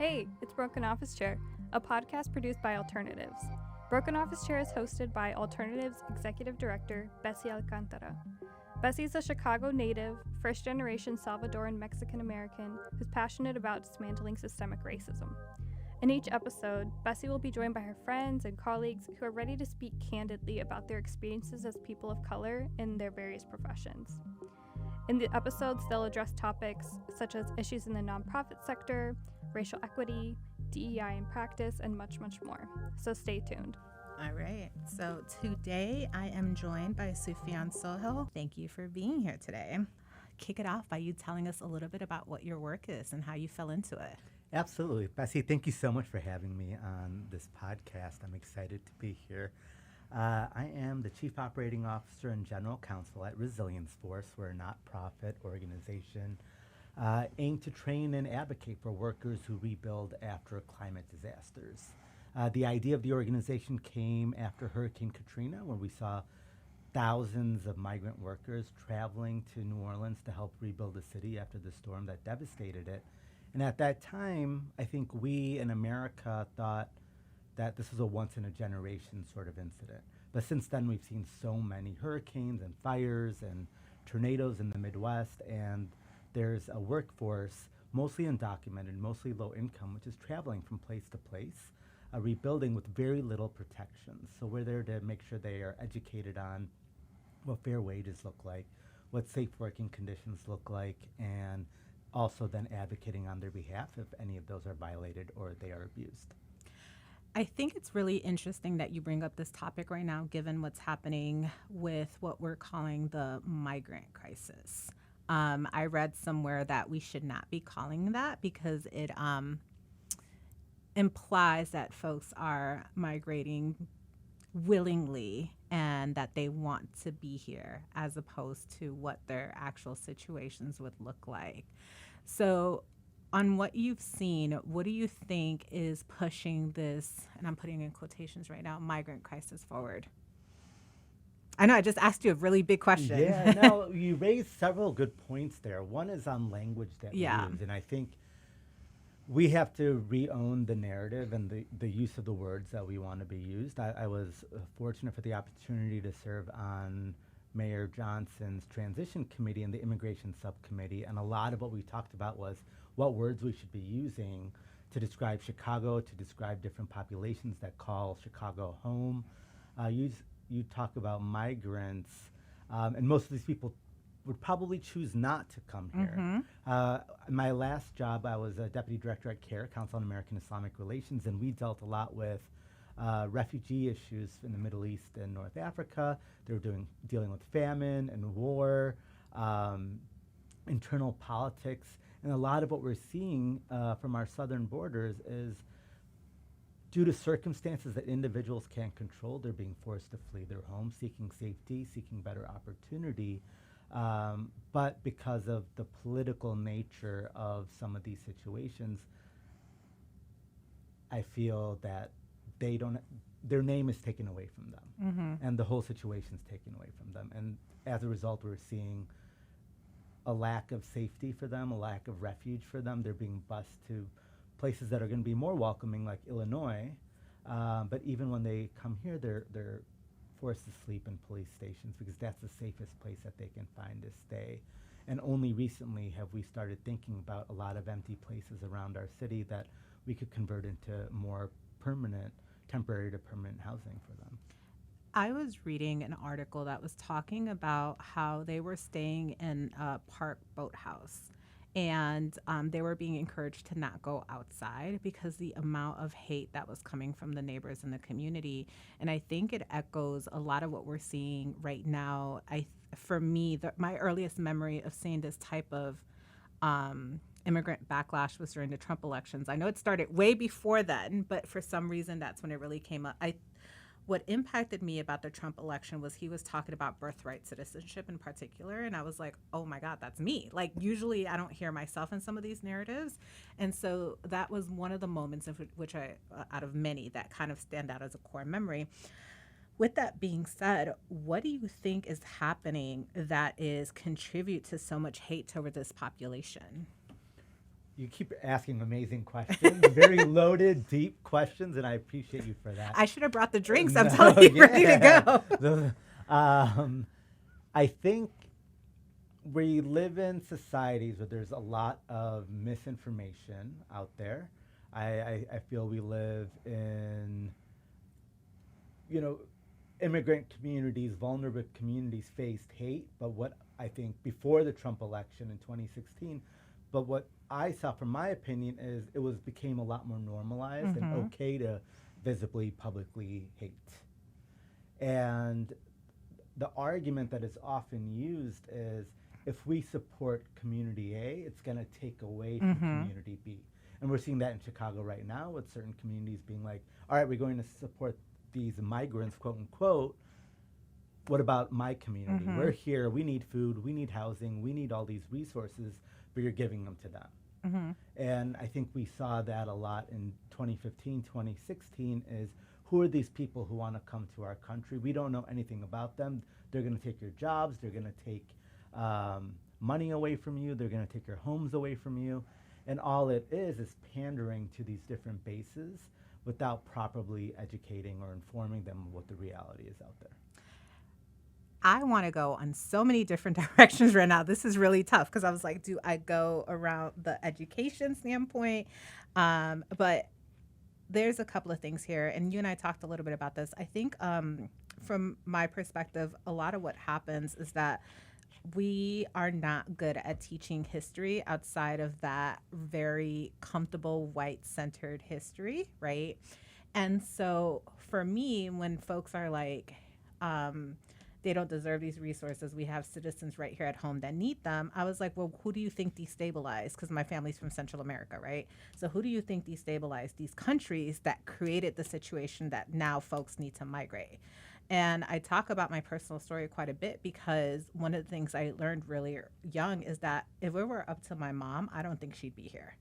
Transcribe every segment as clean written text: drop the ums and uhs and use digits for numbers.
Hey, it's Broken Office Chair, a podcast produced by Alternatives. Broken Office Chair is hosted by Alternatives Executive Director Bessie Alcantara. Bessie is a Chicago native, first-generation Salvadoran Mexican-American who's passionate about dismantling systemic racism. In each episode, Bessie will be joined by her friends and colleagues who are ready to speak candidly about their experiences as people of color in their various professions. In the episodes, they'll address topics such as issues in the nonprofit sector, racial equity, DEI in practice, and much, much more. So stay tuned. All right. So today I am joined by Sufyan Sohel. Thank you for being here today. Kick it off by you telling us a little bit about what your work is and how you fell into it. Absolutely. Bessie, thank you so much for having me on this podcast. I'm excited to be here. I am the Chief Operating Officer and General Counsel at Resilience Force. We're a not-profit organization aimed to train and advocate for workers who rebuild after climate disasters. The idea of the organization came after Hurricane Katrina, when we saw thousands of migrant workers traveling to New Orleans to help rebuild the city after the storm that devastated it. And at that time, I think we in America thought that this was a once-in-a-generation sort of incident. But since then, we've seen so many hurricanes and fires and tornadoes in the Midwest, and there's a workforce, mostly undocumented, mostly low income, which is traveling from place to place, rebuilding with very little protections. So we're there to make sure they are educated on what fair wages look like, what safe working conditions look like, and also then advocating on their behalf if any of those are violated or they are abused. I think it's really interesting that you bring up this topic right now, given what's happening with what we're calling the migrant crisis. I read somewhere that we should not be calling that because it implies that folks are migrating willingly and that they want to be here as opposed to what their actual situations would look like. So on what you've seen, what do you think is pushing this, and I'm putting in quotations right now, migrant crisis forward? I know I just asked you a really big question. Yeah, no, you raised several good points there. One is on language that we use, and I think we have to re-own the narrative and the use of the words that we want to be used. I was fortunate for the opportunity to serve on Mayor Johnson's transition committee and the immigration subcommittee, and a lot of what we talked about was what words we should be using to describe Chicago, to describe different populations that call Chicago home. You talk about migrants, and most of these people would probably choose not to come here. My last job, I was a deputy director at CARE, Council on American Islamic Relations, and we dealt a lot with refugee issues in the Middle East and North Africa. They were dealing with famine and war, internal politics, and a lot of what we're seeing from our southern borders is due to circumstances that individuals can't control, they're being forced to flee their homes, seeking safety, seeking better opportunity. But because of the political nature of some of these situations, I feel that their name is taken away from them, and the whole situation's taken away from them. And as a result, we're seeing a lack of safety for them, a lack of refuge for them. They're being bused to places that are going to be more welcoming, like Illinois. But even when they come here, they're forced to sleep in police stations because that's the safest place that they can find to stay. And only recently have we started thinking about a lot of empty places around our city that we could convert into more temporary to permanent housing for them. I was reading an article that was talking about how they were staying in a park boathouse, and they were being encouraged to not go outside because the amount of hate that was coming from the neighbors in the community. And I think it echoes a lot of what we're seeing right now. For me, my earliest memory of seeing this type of immigrant backlash was during the Trump elections. I know it started way before then, but for some reason, that's when it really came up. What impacted me about the Trump election was he was talking about birthright citizenship in particular. And I was like, oh my God, that's me. Like, usually I don't hear myself in some of these narratives. And so that was one of the moments of which out of many, that kind of stand out as a core memory. With that being said, what do you think is happening that is contribute to so much hate toward this population? You keep asking amazing questions, very loaded, deep questions, and I appreciate you for that. I should have brought the drinks. I'm telling you, ready to go. I think we live in societies where there's a lot of misinformation out there. I feel we live in, immigrant communities, vulnerable communities faced hate, but what I think before the Trump election in 2016, but what I saw from my opinion is became a lot more normalized and okay to visibly, publicly hate. And the argument that is often used is if we support community A, it's going to take away from community B. And we're seeing that in Chicago right now with certain communities being like, all right, we're going to support these migrants, quote unquote. What about my community? We're here. We need food. We need housing. We need all these resources, but you're giving them to them. And I think we saw that a lot in 2015, 2016 is who are these people who want to come to our country? We don't know anything about them. They're going to take your jobs. They're going to take money away from you. They're going to take your homes away from you. And all it is pandering to these different bases without properly educating or informing them of what the reality is out there. I want to go on so many different directions right now. This is really tough because I was like, do I go around the education standpoint? But there's a couple of things here, and you and I talked a little bit about this. I think from my perspective, a lot of what happens is that we are not good at teaching history outside of that very comfortable white-centered history, right? And so for me, when folks are like, they don't deserve these resources, we have citizens right here at home that need them, I was like, well, who do you think destabilized? Because my family's from Central America, right? So who do you think destabilized these countries that created the situation that now folks need to migrate? And I talk about my personal story quite a bit because one of the things I learned really young is that if it were up to my mom, I don't think she'd be here.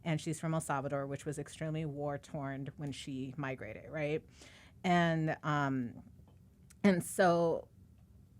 And she's from El Salvador, which was extremely war-torn when she migrated, right? And so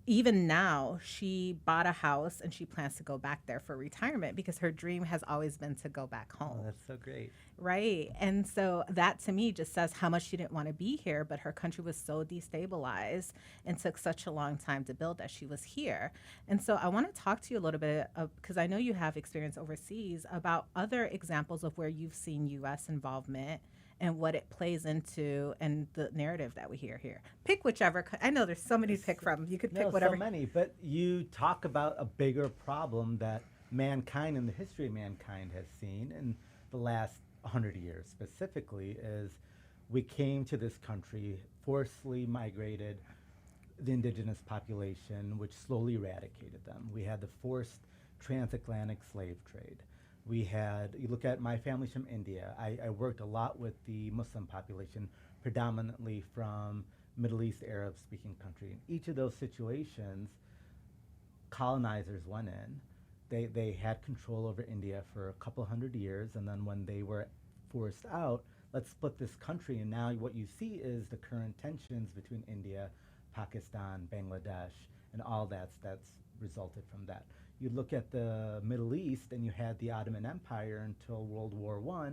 even now, she bought a house and she plans to go back there for retirement because her dream has always been to go back home. Oh, that's so great. Right. And so that to me just says how much she didn't want to be here, but her country was so destabilized and took such a long time to build that she was here. And so I want to talk to you a little bit because I know you have experience overseas about other examples of where you've seen U.S. involvement and what it plays into and the narrative that we hear here. Pick whichever. I know there's so many to pick from. You could pick whatever. So many, but you talk about a bigger problem that mankind and the history of mankind has seen in the last 100 years specifically is we came to this country, forcefully migrated the indigenous population, which slowly eradicated them. We had the forced transatlantic slave trade. You look at my family's from India. I worked a lot with the Muslim population, predominantly from Middle East Arab speaking country. In each of those situations, colonizers went in. They had control over India for a couple hundred years, and then when they were forced out, let's split this country. And now what you see is the current tensions between India, Pakistan, Bangladesh, and all that's resulted from that. You look at the Middle East, and you had the Ottoman Empire until World War I,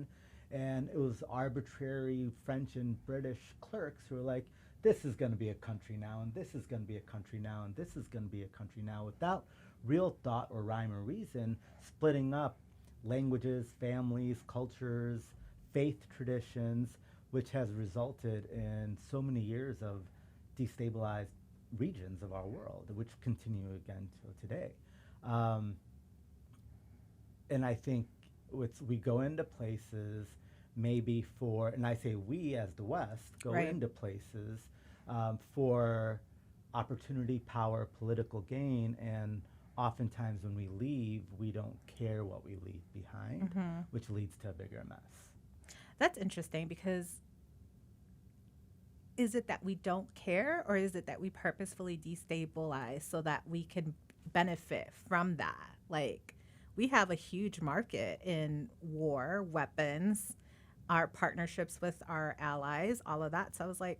and it was arbitrary French and British clerks who were like, this is going to be a country now, and this is going to be a country now, and this is going to be a country now, without real thought or rhyme or reason, splitting up languages, families, cultures, faith traditions, which has resulted in so many years of destabilized regions of our world, which continue again till today. And I think we go into places maybe and I say we as the West go right. into places for opportunity, power, political gain, and oftentimes when we leave, we don't care what we leave behind, which leads to a bigger mess. That's interesting because is it that we don't care or is it that we purposefully destabilize so that we can benefit from that? Like, we have a huge market in war, weapons, our partnerships with our allies, all of that. So I was like,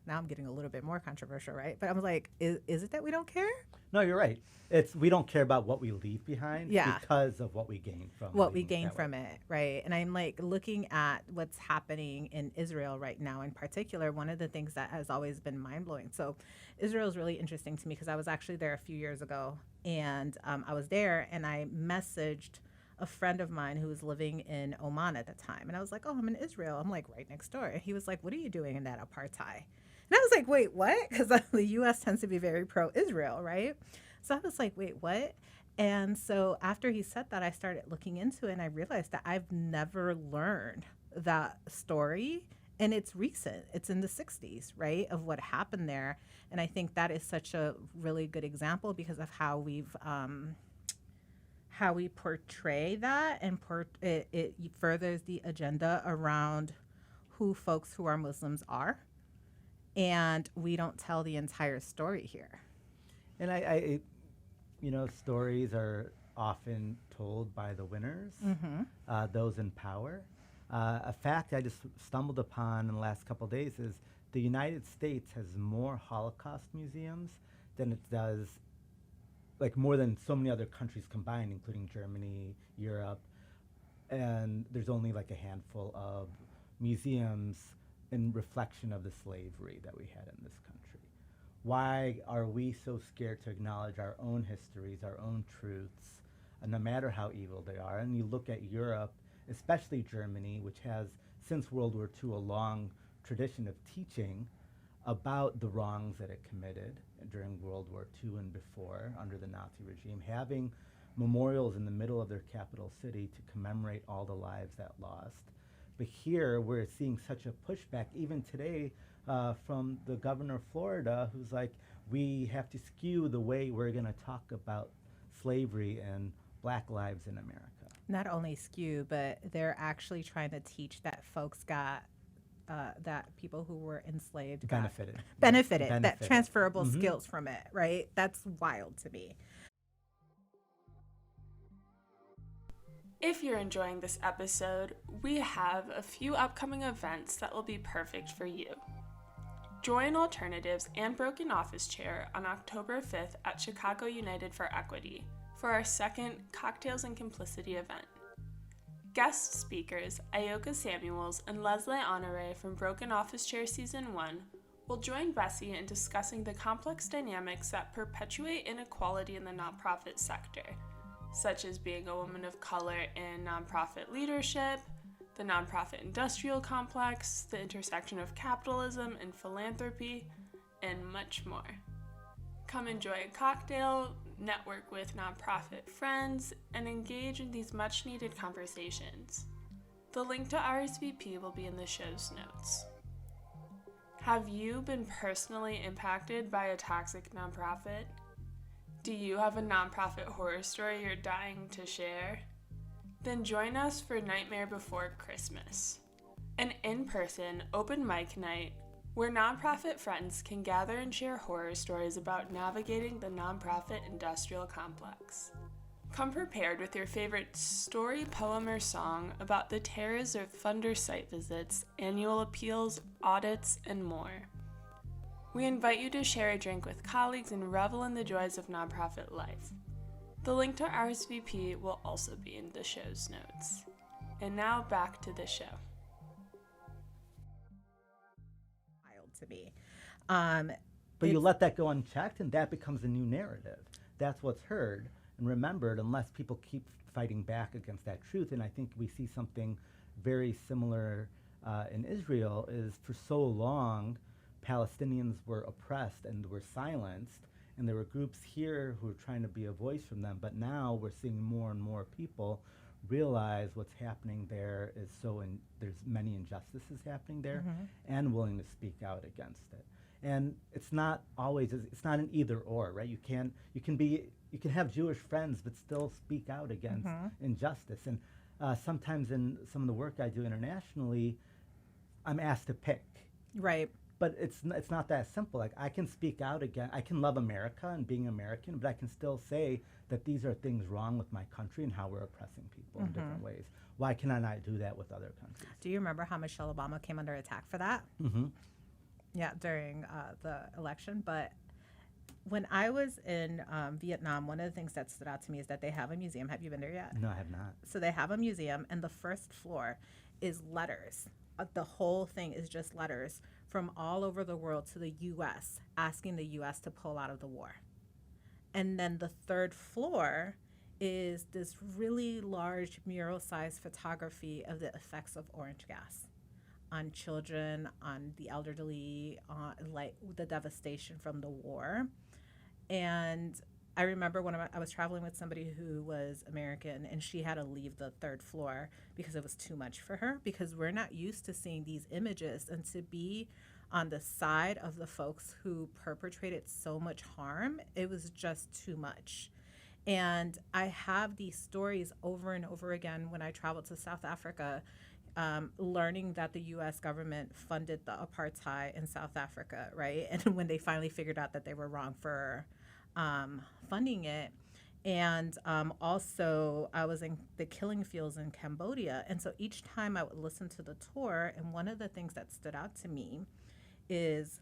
now I'm getting a little bit more controversial, right? But I was like, is it that we don't care? No, you're right. We don't care about what we leave behind Yeah. because of what we gain from What we leaving gain that way. from it, right? And I'm like looking at what's happening in Israel right now in particular. One of the things that has always been mind blowing. So, Israel is really interesting to me because I was actually there a few years ago, and I was there and I messaged a friend of mine who was living in Oman at the time, and I was like, "Oh, I'm in Israel." I'm like right next door, and he was like, "What are you doing in that apartheid?" And I was like, "Wait, what?" Because the U.S. tends to be very pro-Israel, right? So I was like, "Wait, what?" And so after he said that, I started looking into it and I realized that I've never learned that story. And it's recent, it's in the 60s, right, of what happened there. And I think that is such a really good example because of how we portray that, and it furthers the agenda around who folks who are Muslims are. And we don't tell the entire story here. And stories are often told by the winners, those in power. A fact I just stumbled upon in the last couple of days is the United States has more Holocaust museums than it does, like more than so many other countries combined, including Germany, Europe, and there's only like a handful of museums in reflection of the slavery that we had in this country. Why are we so scared to acknowledge our own histories, our own truths, no matter how evil they are? And you look at Europe, especially Germany, which has, since World War II, a long tradition of teaching about the wrongs that it committed during World War II and before, under the Nazi regime, having memorials in the middle of their capital city to commemorate all the lives that lost. But here, we're seeing such a pushback, even today, from the governor of Florida, who's like, we have to skew the way we're going to talk about slavery and black lives in America. Not only skew, but they're actually trying to teach that folks got that people who were enslaved benefited that transferable skills from it, right? That's wild to me. If you're enjoying this episode, we have a few upcoming events that will be perfect for you. Join Alternatives and Broken Office Chair on October 5th at Chicago United for Equity for our second Cocktails and Complicity event. Guest speakers Ayoka Samuels and Leslie Honore from Broken Office Chair Season 1 will join Bessie in discussing the complex dynamics that perpetuate inequality in the nonprofit sector, such as being a woman of color in nonprofit leadership, the nonprofit industrial complex, the intersection of capitalism and philanthropy, and much more. Come enjoy a cocktail, network with nonprofit friends, and engage in these much-needed conversations. The link to RSVP will be in the show's notes. Have you been personally impacted by a toxic nonprofit? Do you have a nonprofit horror story you're dying to share? Then join us for Nightmare Before Christmas, an in-person open mic night where nonprofit friends can gather and share horror stories about navigating the nonprofit industrial complex. Come prepared with your favorite story, poem, or song about the terrors of funder site visits, annual appeals, audits, and more. We invite you to share a drink with colleagues and revel in the joys of nonprofit life. The link to RSVP will also be in the show's notes. And now back to the show. Wild to me. But you let that go unchecked, and that becomes a new narrative. That's what's heard and remembered unless people keep fighting back against that truth. And I think we see something very similar in Israel is for so long, Palestinians were oppressed and were silenced, and there were groups here who were trying to be a voice from them. But now we're seeing more and more people realize what's happening there is there's many injustices happening there, and willing to speak out against it. And it's not always, it's not an either or, right? You can have Jewish friends but still speak out against injustice. And sometimes in some of the work I do internationally, I'm asked to pick. Right. But it's not that simple. Like, I can speak out again. I can love America and being American, but I can still say that these are things wrong with my country and how we're oppressing people in different ways. Why can I not do that with other countries? Do you remember how Michelle Obama came under attack for that? Yeah, during the election. But When I was in Vietnam, one of the things that stood out to me is that they have a museum. Have you been there yet? No, I have not. So they have a museum, and the first floor is letters. The whole thing is just letters from all over the world to the U.S., asking the U.S. to pull out of the war. And then the third floor is this really large mural-sized photography of the effects of orange gas on children, on the elderly, on like the devastation from the war. And I remember when I was traveling with somebody who was American, and she had to leave the third floor because it was too much for her, because we're not used to seeing these images, and to be on the side of the folks who perpetrated so much harm, it was just too much. And I have these stories over and over again when I traveled to South Africa, learning that the U.S. government funded the apartheid in South Africa, right? And when they finally figured out that they were wrong for funding it. And also, I was in the killing fields in Cambodia. And so each time I would listen to the tour, and one of the things that stood out to me is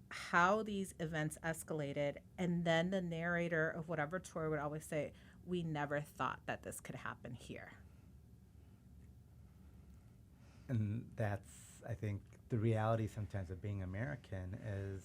how these events escalated. And then the narrator of whatever tour would always say, "We never thought that this could happen here." And that's, I think, the reality sometimes of being American is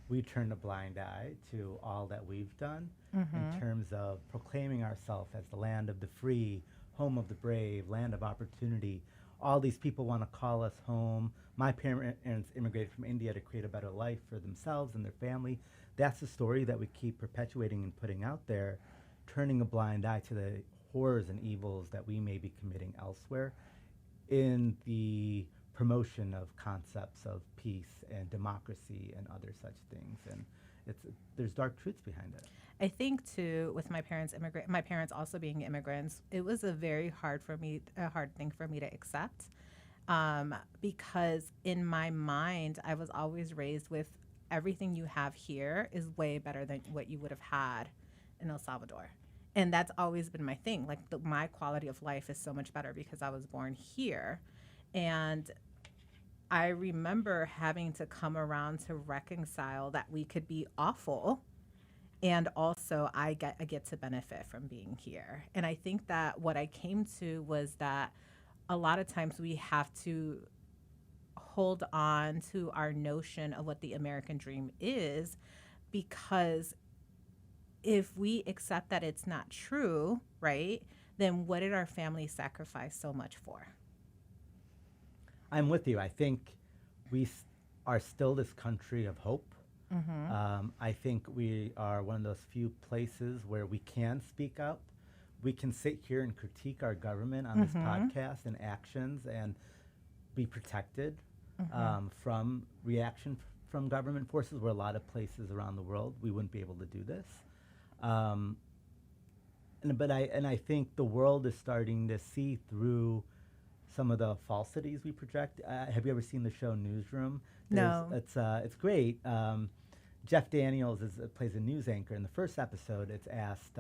we turn a blind eye to all that we've done in terms of proclaiming ourselves as the land of the free, home of the brave, land of opportunity. All these people want to call us home. My parents immigrated from India to create a better life for themselves and their family. That's the story that we keep perpetuating and putting out there, turning a blind eye to the horrors and evils that we may be committing elsewhere in the promotion of concepts of peace and democracy and other such things. And there's dark truths behind it. I think too, with my parents also being immigrants, it was a hard thing for me to accept, because in my mind, I was always raised with everything you have here is way better than what you would have had in El Salvador. And that's always been my thing. Like my quality of life is so much better because I was born here. And I remember having to come around to reconcile that we could be awful, and also I get to benefit from being here. And I think that what I came to was that a lot of times we have to hold on to our notion of what the American dream is, because if we accept that it's not true, right, then what did our families sacrifice so much for? I'm with you. I think we are still this country of hope. I think we are one of those few places where we can speak up. We can sit here and critique our government on this podcast and actions and be protected from reaction from government forces, where a lot of places around the world we wouldn't be able to do this. But I think the world is starting to see through some of the falsities we project. Have you ever seen the show Newsroom? No. It's great. Jeff Daniels plays a news anchor. In the first episode, it's asked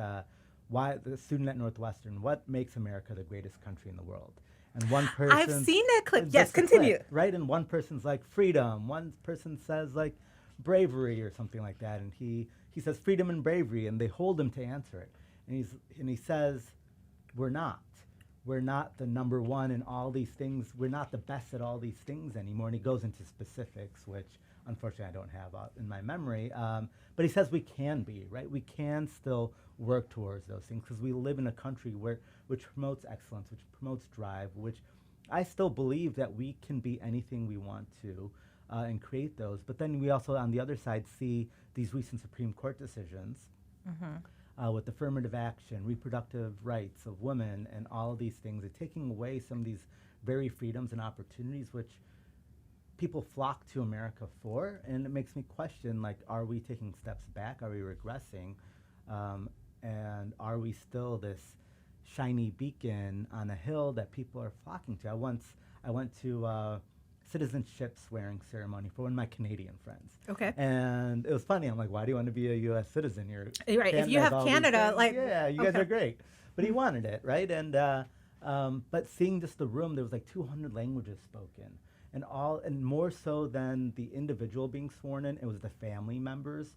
why the student at Northwestern, what makes America the greatest country in the world? And one person, I've seen that clip. Yes, continue. Right, and one person's like freedom. One person says like bravery or something like that, and he says freedom and bravery, and they hold him to answer it. And he says, we're not the number one in all these things. We're not the best at all these things anymore. And he goes into specifics, which unfortunately I don't have in my memory. But he says we can be, right? We can still work towards those things because we live in a country which promotes excellence, which promotes drive, which I still believe that we can be anything we want to and create those. But then we also, on the other side, see these recent Supreme Court decisions with affirmative action, reproductive rights of women, and all of these things. They're taking away some of these very freedoms and opportunities which people flock to America for. And it makes me question, like, are we taking steps back? Are we regressing? And are we still this shiny beacon on a hill that people are flocking to? I went to citizenship swearing ceremony for one of my Canadian friends. Okay. And it was funny. I'm like, why do you want to be a U.S. citizen? You're right. If you have Canada, like, yeah, you guys are great. But he wanted it, right? And but seeing just the room, there was like 200 languages spoken, and more so than the individual being sworn in, it was the family members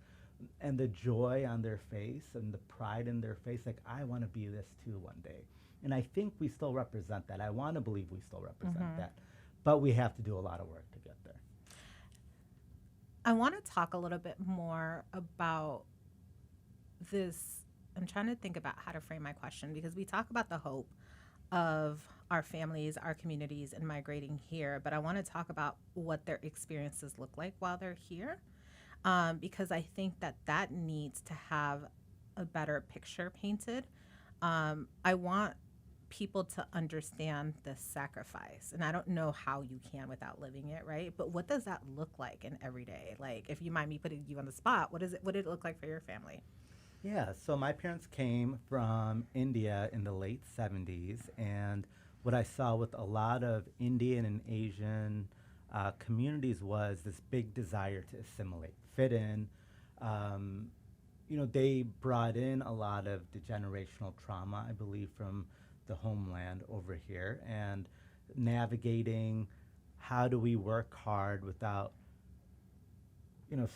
and the joy on their face and the pride in their face, like, I want to be this too one day. And I think we still represent that. I want to believe we still represent that. But we have to do a lot of work to get there. I want to talk a little bit more about this. I'm trying to think about how to frame my question, because we talk about the hope of our families, our communities, and migrating here. But I want to talk about what their experiences look like while they're here, because I think that needs to have a better picture painted. I want people to understand the sacrifice, and I don't know how you can without living it, right? But what does that look like in every day? Like, if you mind me putting you on the spot, what did it look like for your family? Yeah, so my parents came from India in the late 70s, and what I saw with a lot of Indian and Asian communities was this big desire to assimilate, fit in. They brought in a lot of the generational trauma, I believe, from the homeland over here, and navigating how do we work hard without,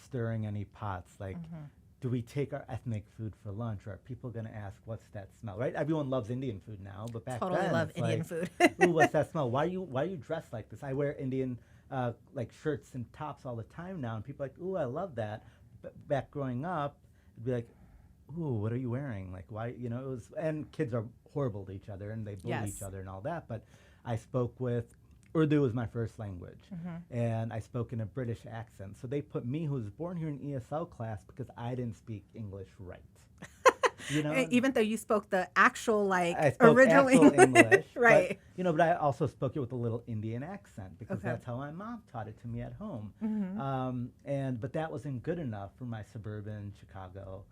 stirring any pots, like, do we take our ethnic food for lunch, or are people going to ask, what's that smell, right? Everyone loves Indian food now, but back Totally then, love it's Indian like, food. ooh, what's that smell? Why are you dressed like this? I wear Indian like shirts and tops all the time now, and people are like, ooh, I love that. But back growing up, it'd be like, ooh, what are you wearing? Like, why, it was, and kids are horrible to each other, and they bully Yes. each other and all that, but I spoke with, Urdu was my first language, and I spoke in a British accent. So they put me, who was born here in ESL class, because I didn't speak English right. Even though you spoke the actual, I spoke original actual English, right? But I also spoke it with a little Indian accent, because Okay. that's how my mom taught it to me at home. But that wasn't good enough for my suburban Chicago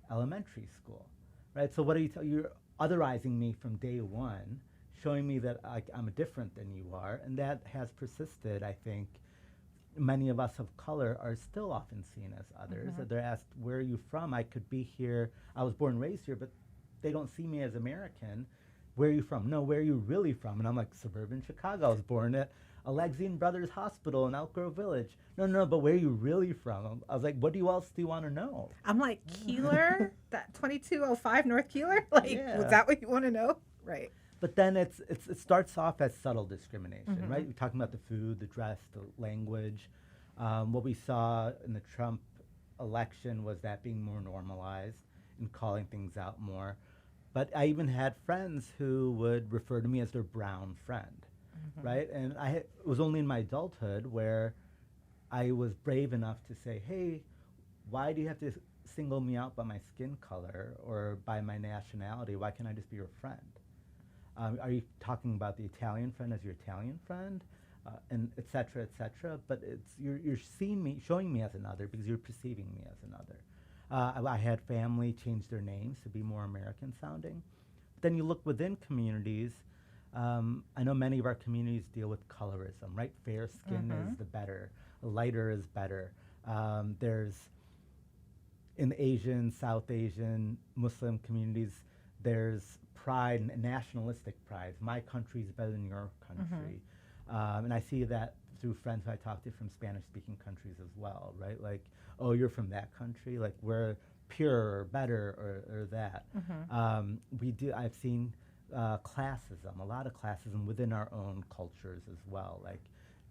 elementary school, right? So what are you're otherizing me from day one, showing me that I'm different than you are, and that has persisted. I think many of us of color are still often seen as others. That they're asked, where are you from? I could be here. I was born and raised here, but they don't see me as American. Where are you from? No, where are you really from? And I'm like, suburban Chicago. I was born at Alexian Brothers Hospital in Elk Grove Village. No, but where are you really from? I was like, what else do you want to know? I'm like, Keeler, that 2205 North Keeler? Like, Yeah. was that what you want to know? Right. But then it starts off as subtle discrimination, right? We're talking about the food, the dress, the language. What we saw in the Trump election was that being more normalized and calling things out more. But I even had friends who would refer to me as their brown friend, right? And it was only in my adulthood where I was brave enough to say, hey, why do you have to single me out by my skin color or by my nationality? Why can't I just be your friend? Are you talking about the Italian friend as your Italian friend, and et cetera, et cetera? But you're showing me as another because you're perceiving me as another. I had family change their names to be more American sounding. Then you look within communities. I know many of our communities deal with colorism, right? Fair skin is the better, lighter is better. There's in Asian, South Asian, Muslim communities, there's pride and nationalistic pride. My country's better than your country. And I see that through friends who I talk to from Spanish-speaking countries as well, right? Like, oh, you're from that country? Like, we're pure or better or that. I've seen classism, a lot of classism within our own cultures as well, like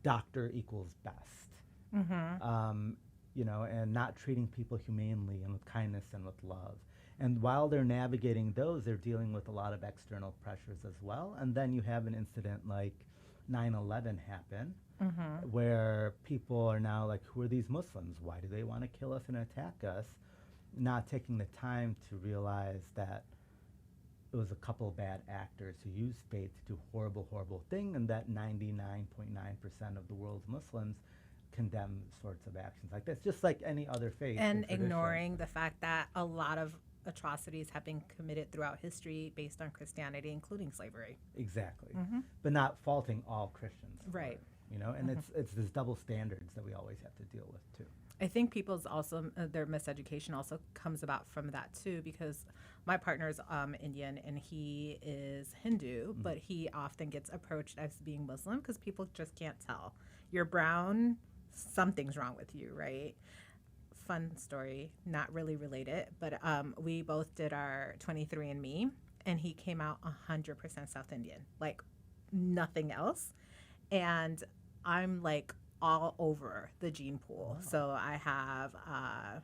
doctor equals best, and not treating people humanely and with kindness and with love. And while they're navigating those, they're dealing with a lot of external pressures as well. And then you have an incident like 9/11 happen, where people are now like, who are these Muslims? Why do they want to kill us and attack us? Not taking the time to realize that it was a couple of bad actors who used faith to do horrible, horrible thing, and that 99.9% of the world's Muslims condemn sorts of actions like this, just like any other faith. And ignoring the fact that a lot of atrocities have been committed throughout history based on Christianity, including slavery. Exactly. But not faulting all Christians. Right. And it's this double standards that we always have to deal with too. I think people's also, their miseducation also comes about from that too, because my partner is Indian and he is Hindu, but he often gets approached as being Muslim because people just can't tell. You're brown, something's wrong with you, right? fun story, not really related, but we both did our 23andMe, and he came out 100% South Indian, like nothing else. And I'm like all over the gene pool. Wow. So I have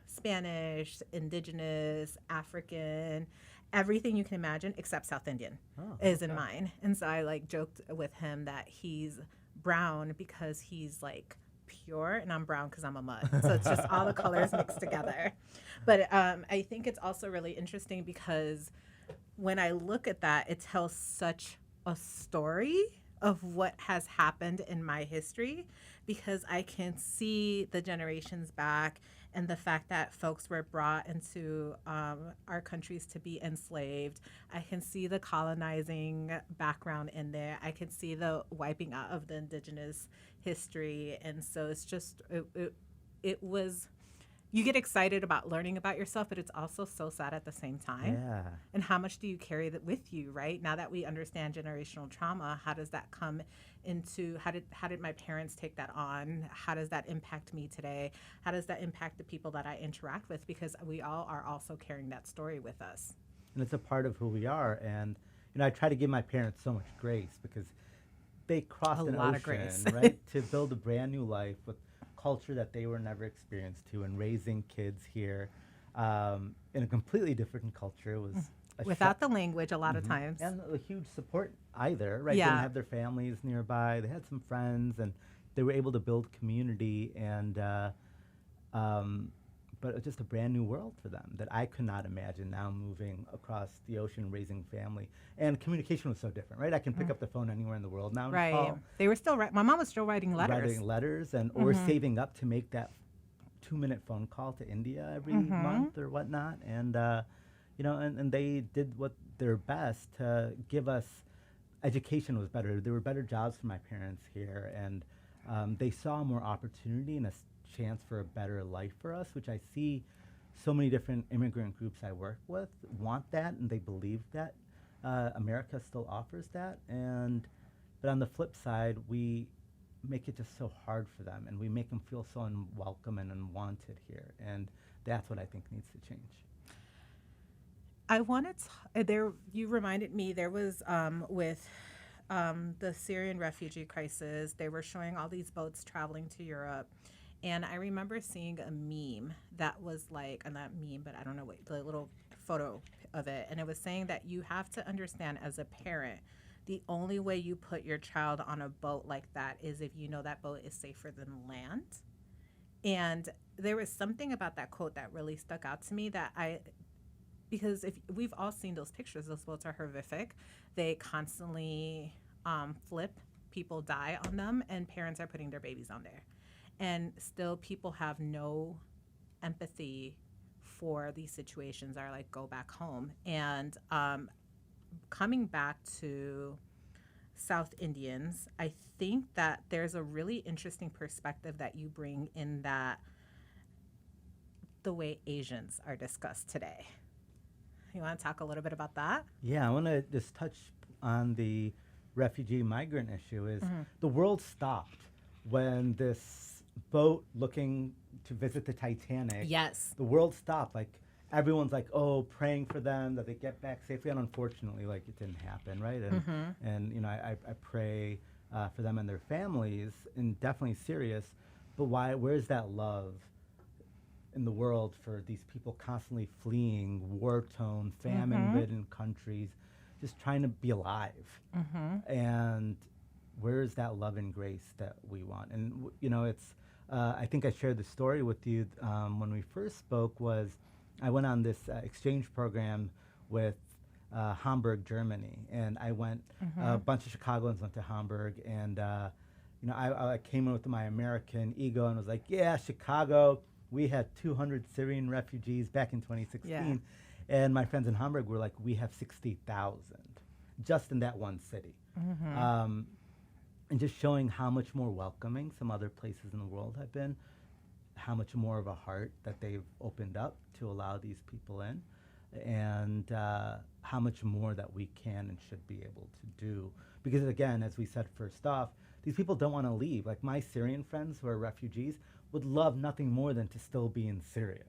Spanish, indigenous, African, everything you can imagine except South Indian is in mine. And so I like joked with him that he's brown because he's like pure, and I'm brown because I'm a mud. So it's just all the colors mixed together. But I think it's also really interesting because when I look at that, it tells such a story of what has happened in my history, because I can see the generations back and the fact that folks were brought into our countries to be enslaved. I can see the colonizing background in there. I can see the wiping out of the indigenous history. And so it's just, it was, you get excited about learning about yourself, but it's also so sad at the same time. Yeah. And how much do you carry that with you, right? Now that we understand generational trauma, how does that come into, how did my parents take that on? How does that impact me today? How does that impact the people that I interact with? Because we all are also carrying that story with us. And it's a part of who we are. And, you know, I try to give my parents so much grace because they crossed an lot of ocean, grace. right, to build a brand new life with culture that they were never experienced to, and raising kids here in a completely different culture. It was a Without the language a lot of times. and a huge support either, right? They Yeah. didn't have their families nearby. They had some friends, and they were able to build community, and but it's just a brand new world for them that I could not imagine now, moving across the ocean, raising family. And communication was so different, right? I can pick up the phone anywhere in the world now and Right. call. They were still, my mom was still writing letters. Writing letters, and or saving up to make that 2-minute phone call to India every month or whatnot. And you know, and they did what their best to give us education was better. There were better jobs for my parents here, and they saw more opportunity and a chance for a better life for us, which I see so many different immigrant groups I work with want that, and they believe that America still offers that. And but on the flip side, we make it just so hard for them, and we make them feel so unwelcome and unwanted here, and that's what I think needs to change. I wanted there. You reminded me there was with the Syrian refugee crisis. They were showing all these boats traveling to Europe, and I remember seeing a meme that was like, and not meme, but I don't know what the little photo of it, and it was saying that you have to understand as a parent, the only way you put your child on a boat like that is if you know that boat is safer than land. And there was something about that quote that really stuck out to me because if we've all seen those pictures, those boats are horrific. They constantly flip, people die on them, and parents are putting their babies on there. And still people have no empathy for these situations, are like, go back home. And coming back to South Indians, I think that there's a really interesting perspective that you bring in that the way Asians are discussed today. You want to talk a little bit about that? Yeah, I want to just touch on the refugee migrant issue. Is the world stopped when this boat looking to visit the Titanic? Yes. The world stopped. Like, everyone's like, oh, praying for them that they get back safely, and unfortunately, like, it didn't happen, right? And and you know, I pray for them and their families, and definitely serious. But where's that love in the world for these people constantly fleeing war-torn, famine-ridden countries, just trying to be alive? And where is that love and grace that we want? And you know, it's I think I shared the story with you when we first spoke. Was I went on this exchange program with Hamburg, Germany, and I went. A bunch of Chicagoans went to Hamburg, and you know, I came in with my American ego and was like, "Yeah, Chicago. We had 200 Syrian refugees back in 2016." Yeah. And my friends in Hamburg were like, "We have 60,000 just in that one city." And just showing how much more welcoming some other places in the world have been, how much more of a heart that they've opened up to allow these people in, and how much more that we can and should be able to do. Because again, as we said first off, these people don't want to leave. Like, my Syrian friends who are refugees, would love nothing more than to still be in Syria.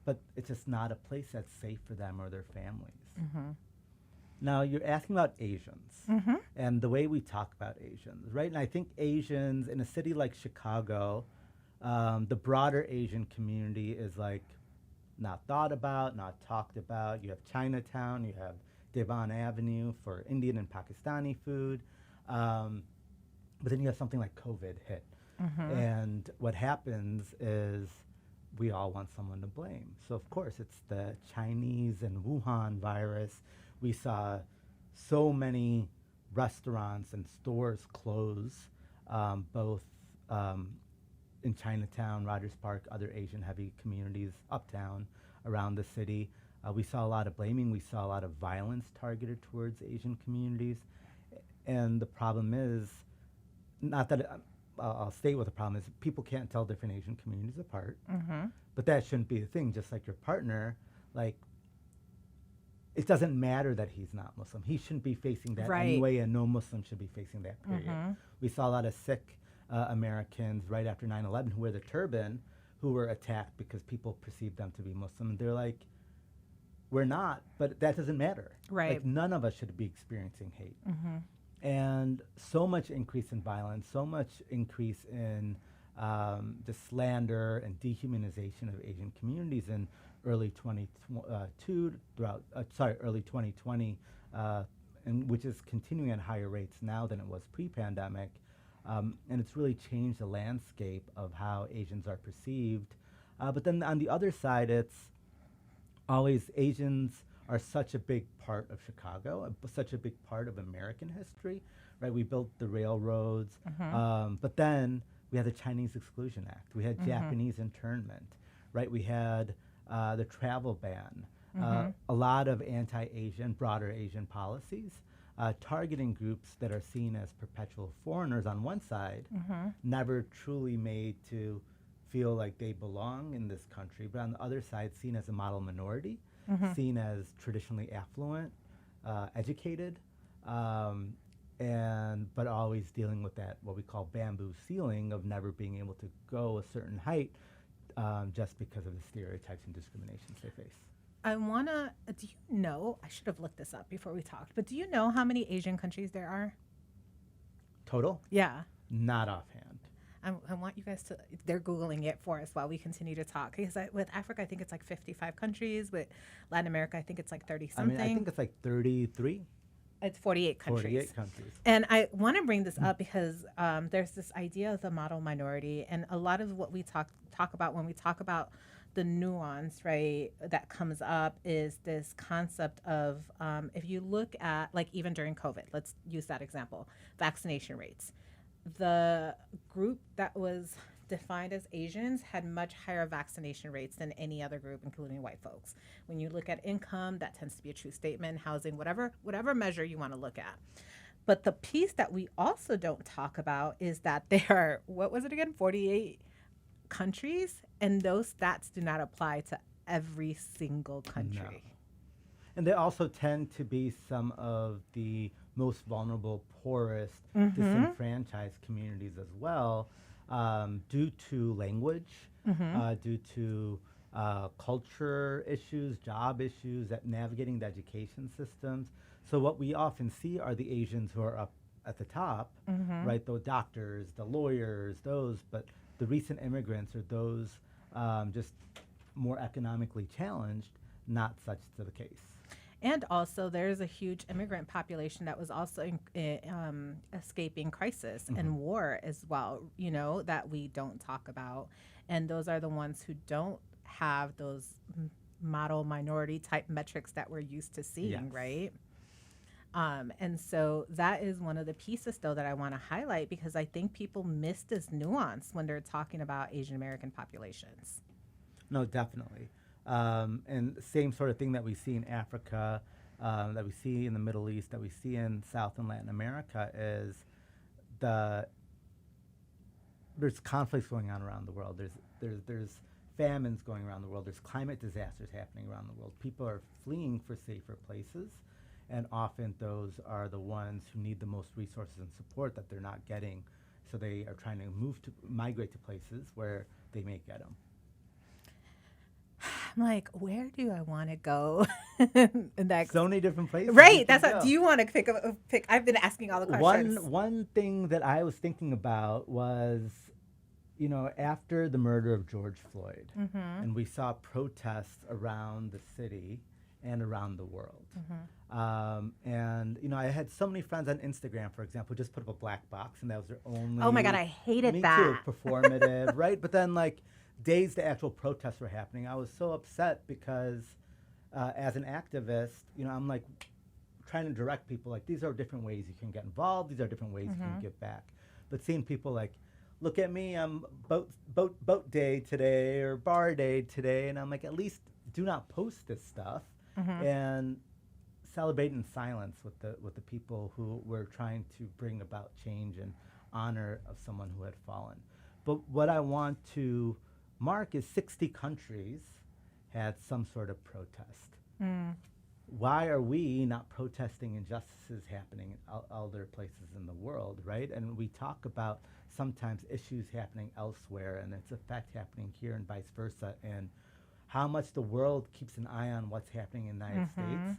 But it's just not a place that's safe for them or their families. Now, you're asking about Asians and the way we talk about Asians, right? And I think Asians in a city like Chicago, the broader Asian community is like not thought about, not talked about. You have Chinatown, you have Devon Avenue for Indian and Pakistani food. But then you have something like COVID hit. And what happens is we all want someone to blame. So, of course, it's the Chinese and Wuhan virus. We saw so many restaurants and stores close, both in Chinatown, Rogers Park, other Asian heavy communities uptown around the city. We saw a lot of blaming. We saw a lot of violence targeted towards Asian communities. And the problem is, not that I'll state what the problem is, people can't tell different Asian communities apart. But that shouldn't be the thing. Just like your partner, like, it doesn't matter that he's not Muslim. He shouldn't be facing that anyway, and no Muslim should be facing that, period. We saw a lot of Sikh Americans right after 9/11 who wear the turban, who were attacked because people perceived them to be Muslim. And they're like, we're not, but that doesn't matter. Like, none of us should be experiencing hate. And so much increase in violence, so much increase in the slander and dehumanization of Asian communities in early 2020, and which is continuing at higher rates now than it was pre-pandemic. And it's really changed the landscape of how Asians are perceived. But then on the other side, it's always Asians are such a big part of Chicago, such a big part of American history, right? We built the railroads, but then we had the Chinese Exclusion Act. We had Japanese internment, right? We had the travel ban, a lot of anti-Asian, broader Asian policies, targeting groups that are seen as perpetual foreigners on one side, never truly made to feel like they belong in this country, but on the other side, seen as a model minority, seen as traditionally affluent, educated, but always dealing with that, what we call bamboo ceiling of never being able to go a certain height just because of the stereotypes and discriminations they face. Do you know, I should have looked this up before we talked, but do you know how many Asian countries there are? Total? Yeah. Not offhand. I want you guys to, they're Googling it for us while we continue to talk. Because with Africa, I think it's like 55 countries. With Latin America, I think it's like 30-something. I think it's like 33. It's 48 countries. 48 countries. And I want to bring this up because there's this idea of the model minority. And a lot of what we talk about when we talk about the nuance, right, that comes up is this concept of if you look at, like, even during COVID, let's use that example, vaccination rates. The group that was defined as Asians had much higher vaccination rates than any other group, including white folks. When you look at income, that tends to be a true statement, housing, whatever measure you want to look at. But the piece that we also don't talk about is that there are, what was it again, 48 countries, and those stats do not apply to every single country. No. And they also tend to be some of the most vulnerable, poorest, disenfranchised communities as well, due to language, due to culture issues, job issues, that navigating the education systems. So what we often see are the Asians who are up at the top, right? The doctors, the lawyers, those, but the recent immigrants are those just more economically challenged, not such to the case. And also, there's a huge immigrant population that was also escaping crisis and war as well, you know, that we don't talk about. And those are the ones who don't have those model minority type metrics that we're used to seeing, right? And so that is one of the pieces, though, that I want to highlight because I think people miss this nuance when they're talking about Asian American populations. No, definitely. And same sort of thing that we see in Africa, that we see in the Middle East, that we see in South and Latin America is there's conflicts going on around the world. There's famines going around the world. There's climate disasters happening around the world. People are fleeing for safer places, and often those are the ones who need the most resources and support that they're not getting So they are trying to migrate to places where they may get them. I'm like, where do I want to go? Next. So many different places. Right. That's what. Do you want to pick? I've been asking all the questions. One thing that I was thinking about was, after the murder of George Floyd, and we saw protests around the city and around the world. And I had so many friends on Instagram, for example, just put up a black box, and that was their only. Oh my God, I hated me that. Too, performative, right? But then, days the actual protests were happening, I was so upset because, as an activist, I'm trying to direct people, these are different ways you can get involved. These are different ways you can give back. But seeing people look at me, I'm boat day today or bar day today, and I'm at least do not post this stuff and celebrate in silence with the people who were trying to bring about change and honor of someone who had fallen. But what I want to mark is 60 countries had some sort of protest. Why are we not protesting injustices happening in other places in the world, right? And we talk about sometimes issues happening elsewhere and its effect happening here and vice versa, and how much the world keeps an eye on what's happening in the United States,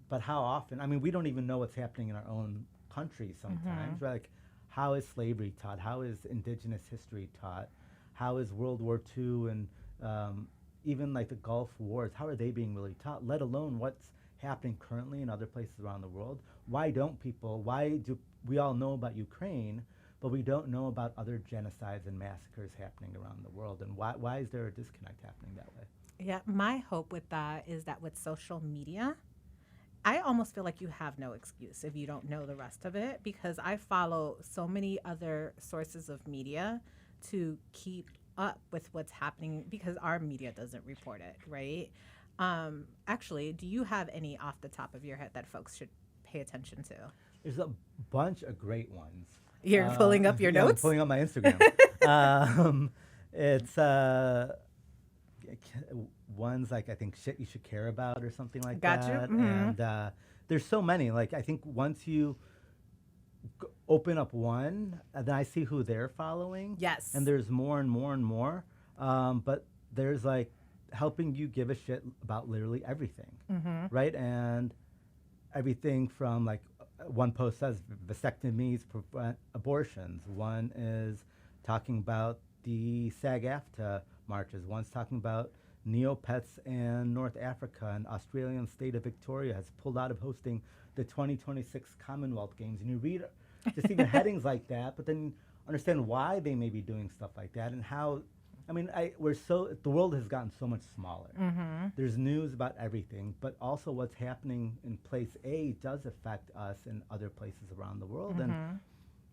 but how often, we don't even know what's happening in our own country sometimes, right? How is slavery taught? How is indigenous history taught? How is World War II and even the Gulf Wars, how are they being really taught, let alone what's happening currently in other places around the world? Why do we all know about Ukraine, but we don't know about other genocides and massacres happening around the world? And why is there a disconnect happening that way? Yeah, my hope with that is that with social media, I almost feel like you have no excuse if you don't know the rest of it, because I follow so many other sources of media to keep up with what's happening because our media doesn't report it, right? Actually, do you have any off the top of your head that folks should pay attention to? There's a bunch of great ones. You're pulling up your notes? I'm pulling up my Instagram. It's ones I think shit you should care about or something like that. Gotcha. And there's so many. I think once you open up one, then I see who they're following. Yes. And there's more and more and more. But there's helping you give a shit about literally everything, right? And everything from one post says vasectomies prevent abortions. One is talking about the SAG-AFTRA marches. One's talking about Neopets in North Africa. And Australian state of Victoria has pulled out of hosting the 2026 Commonwealth Games. And you read just even headings like that, but then understand why they may be doing stuff like that and how. The world has gotten so much smaller. There's news about everything, but also what's happening in place A does affect us in other places around the world. And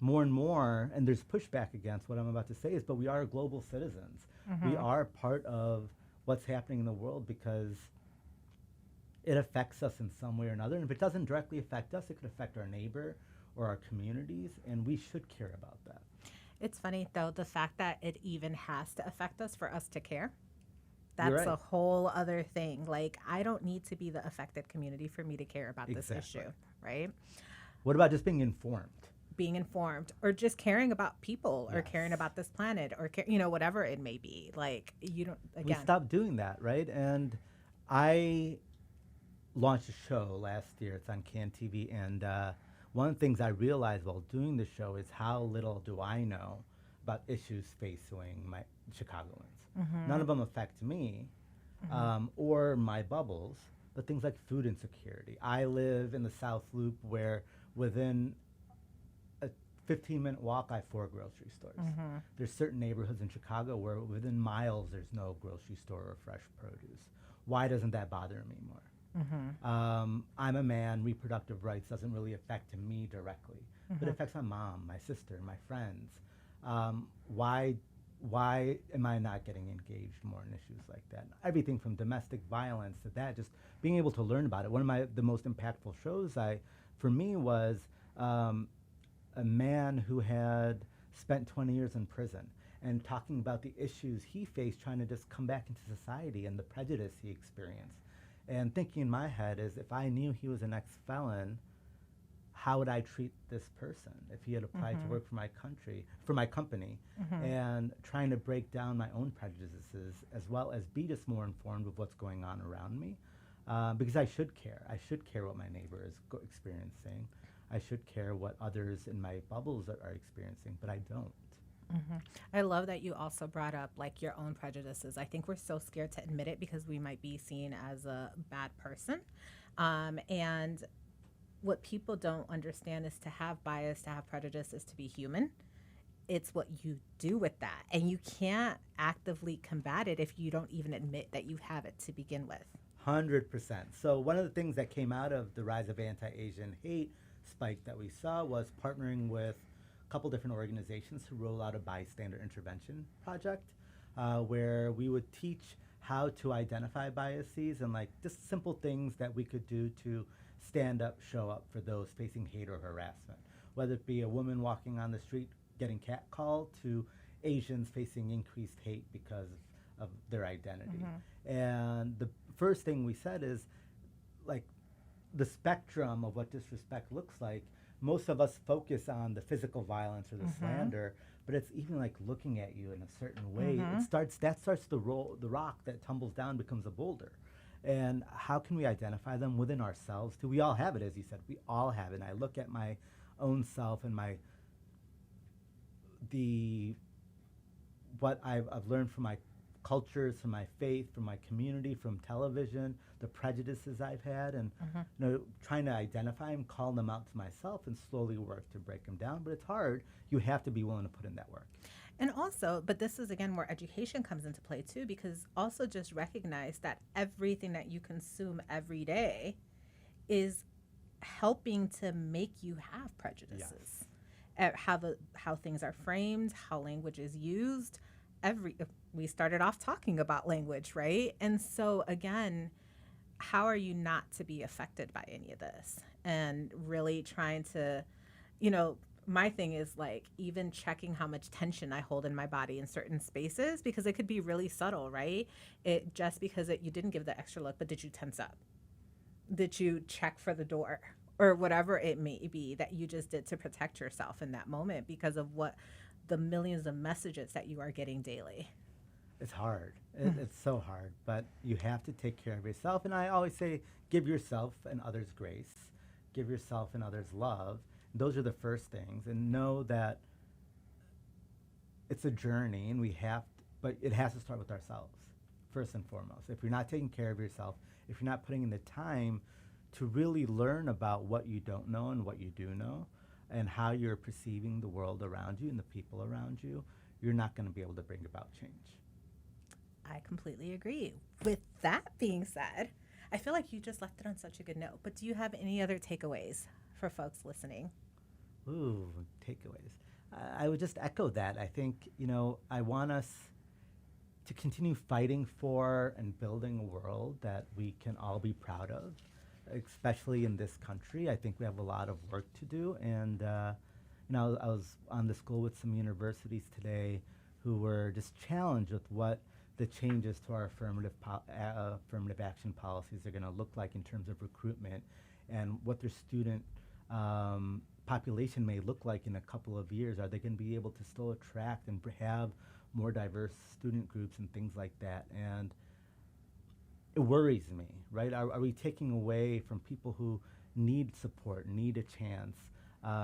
more, and there's pushback against what I'm about to say is, but we are global citizens. We are part of what's happening in the world because it affects us in some way or another. And if it doesn't directly affect us, it could affect our neighbor or our communities, and we should care about that. It's funny, though, the fact that it even has to affect us for us to care. You're That's right. a whole other thing. I don't need to be the affected community for me to care about this issue, right? What about just being informed? Being informed or just caring about people or caring about this planet or, whatever it may be. You don't, again. We stopped doing that, right? And I launched a show last year. It's on CAN TV, and one of the things I realized while doing the show is how little do I know about issues facing my Chicagoans. None of them affect me or my bubbles, but things like food insecurity. I live in the South Loop where within a 15-minute walk, I have 4 grocery stores. There's certain neighborhoods in Chicago where within miles there's no grocery store or fresh produce. Why doesn't that bother me more? I'm a man. Reproductive rights doesn't really affect me directly, but it affects my mom, my sister, my friends. Why am I not getting engaged more in issues like that? Everything from domestic violence to that, just being able to learn about it. One of the most impactful shows for me was a man who had spent 20 years in prison and talking about the issues he faced trying to just come back into society and the prejudice he experienced. And thinking in my head is, if I knew he was an ex-felon, how would I treat this person if he had applied to work for my company, and trying to break down my own prejudices as well as be just more informed of what's going on around me, because I should care. I should care what my neighbor is experiencing. I should care what others in my bubbles are experiencing, but I don't. I love that you also brought up like your own prejudices. I think we're so scared to admit it because we might be seen as a bad person. And what people don't understand is to have bias, to have prejudice is to be human. It's what you do with that. And you can't actively combat it if you don't even admit that you have it to begin with. 100%. So one of the things that came out of the rise of anti-Asian hate spike that we saw was partnering with a couple different organizations to roll out a bystander intervention project, where we would teach how to identify biases and like just simple things that we could do to stand up, show up for those facing hate or harassment, whether it be a woman walking on the street getting catcalled to Asians facing increased hate because of their identity. And the first thing we said is, like, the spectrum of what disrespect looks like. Most of us focus on the physical violence or the slander, but it's even like looking at you in a certain way. That starts the rock that tumbles down becomes a boulder. And how can we identify them within ourselves too? We all have it, as you said. We all have it. And I look at my own self and what I've learned from my cultures, from my faith, from my community, from television, the prejudices I've had, and trying to identify them, call them out to myself, and slowly work to break them down. But it's hard. You have to be willing to put in that work. And also, but this is again where education comes into play too, because also just recognize that everything that you consume every day is helping to make you have prejudices. At how things are framed, how language is used. We started off talking about language, right? And so again, how are you not to be affected by any of this? And really trying to, my thing is like even checking how much tension I hold in my body in certain spaces, because it could be really subtle, right? It just because you didn't give the extra look, but did you tense up? Did you check for the door? Or whatever it may be that you just did to protect yourself in that moment because of what the millions of messages that you are getting daily. It's hard. It's so hard, but you have to take care of yourself. And I always say, give yourself and others grace, give yourself and others love. Those are the first things. And know that it's a journey, and but it has to start with ourselves, first and foremost. If you're not taking care of yourself, if you're not putting in the time to really learn about what you don't know and what you do know, and how you're perceiving the world around you and the people around you, you're not going to be able to bring about change. I completely agree. With that being said, I feel like you just left it on such a good note, but do you have any other takeaways for folks listening? Ooh, takeaways. I would just echo that. I think, I want us to continue fighting for and building a world that we can all be proud of, especially in this country. I think we have a lot of work to do. And, I was on the school with some universities today who were just challenged with what the changes to our affirmative action policies are going to look like in terms of recruitment, and what their student population may look like in a couple of years. Are they going to be able to still attract and have more diverse student groups and things like that? And it worries me, right? Are we taking away from people who need support, need a chance,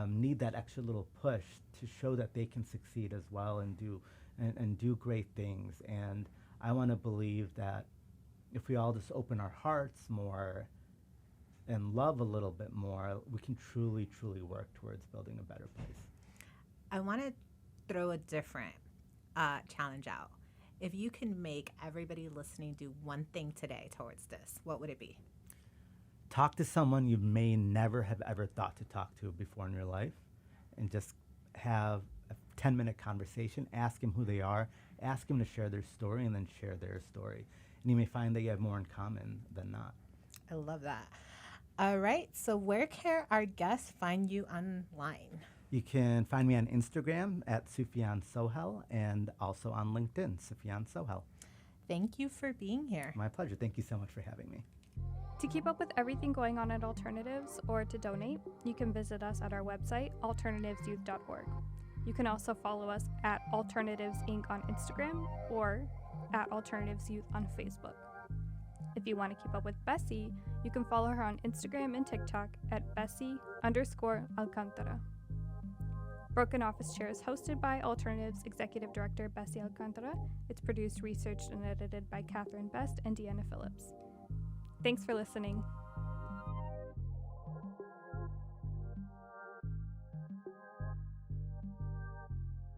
need that extra little push to show that they can succeed as well and do great things? And I want to believe that if we all just open our hearts more and love a little bit more, we can truly, truly work towards building a better place. I want to throw a different challenge out. If you can make everybody listening do one thing today towards this, what would it be? Talk to someone you may never have ever thought to talk to before in your life, and just have a 10-minute conversation. Ask them who they are. Ask them to share their story, and then share their story. And you may find that you have more in common than not. I love that. All right. So where can our guests find you online? You can find me on Instagram at Sufyan Sohel, and also on LinkedIn, Sufyan Sohel. Thank you for being here. My pleasure. Thank you so much for having me. To keep up with everything going on at Alternatives or to donate, you can visit us at our website, alternativesyouth.org. You can also follow us at Alternatives Inc. on Instagram or at Alternatives Youth on Facebook. If you want to keep up with Bessie, you can follow her on Instagram and TikTok at Bessie_Alcantara. Broken Office Chair is hosted by Alternatives Executive Director Bessie Alcantara. It's produced, researched, and edited by Catherine Best and Deanna Phillips. Thanks for listening.